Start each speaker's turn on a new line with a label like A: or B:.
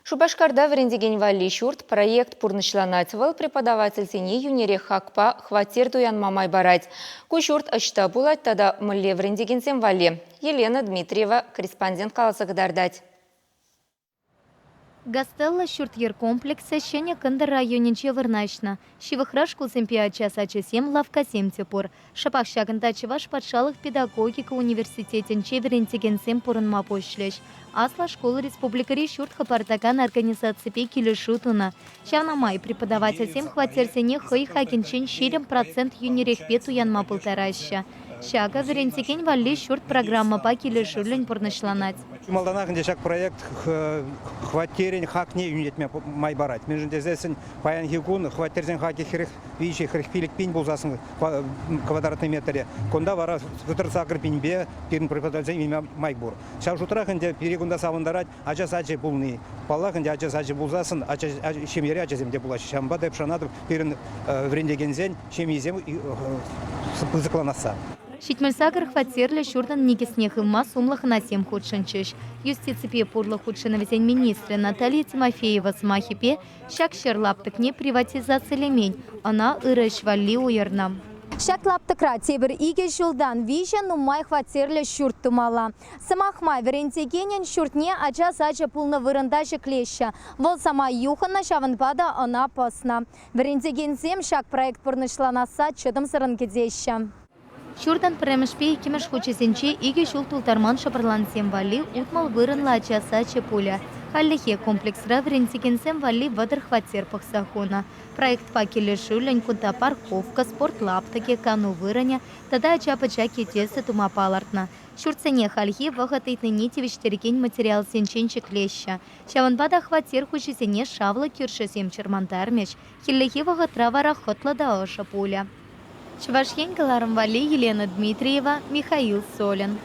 A: Шубашкарда врендеген валли шурт проект пурнышланатывал преподаватель тени юнере хакпа хватир туян мамай барать. Кушурт ашта булать тада мылле врендегенсем валли. Елена Дмитриева, корреспондент Каласагдардать.
B: Гастелла шуртьер комплекса щеня кандыр районенче вырнашна. Шивыхраш кулсемпия часа часем лавка сем тепур. Шапах шагында чеваш патшалых педагогика университетенче верентегенсем пурынма пошлеш. Асла школа республикари шурт хапартаган организации килешу туна. Шанамай преподаватель сем хватерсене хый хакенчен ширем процент юнерех пету янма полтараща. Шага верентеген валли шурт программа па килешурлен пурнышланать.
C: Малданахынде шак проект хваттерен хакне юнетме май барать. Между дезесен паян хигун хваттерзен хаки хирих вичи хирих пилик пинь булзасын квадратный метре. Конда вара футер сакр пиньбе пирн преподаватель имя майбур. Шак шутрахынде перегунда савандарать ача сачи булны. Паллахынде ача сачи булзасын ача шемьере ача земде булаш. Шамба деп шанадов пирн врендегензен шемизем пызыкланаса.
B: Шитмельсагр хватерле шурдан никисне хылма сумлах на 7 худшинчиш. Юстиципе пурлы худшиновезен министры Наталья Тимофеева смахипе шак шерлаптыкне приватизация лемень. Она ырыш валли уерна.
D: Шак лаптыкра тебір иге жылдан вижен нумай хватерле шурт тумала. Самахмай верентегенен шуртне ача сача пулны вырындажы клеща. Вол сама юхана шаванбада она посна. Верентегензем шак проект пурнышланаса чыдым сырынкедеща.
B: Шурдан премешпе кимеш хочесенче иге шул тултарман шапырлансем валли утмал вырынла ачаса чепуля. Халлихе комплексра верентегенсем валли вадыр хватер пахсахуна. Проект пакелешу ленькунта парковка, спортлаптаке, кану вырыня, тада ача-пача кетесі тума палартна. Шурцене хальхи вахатайтны нитевичтереген материал сенченчик леща. Шаванбада хватер хочесене шавла кюршесем чермантармеш. Хиллихе вахатра вара хотла да оша пуля. Чувашьенгаларом вали Елена Дмитриева, Михаил Солин.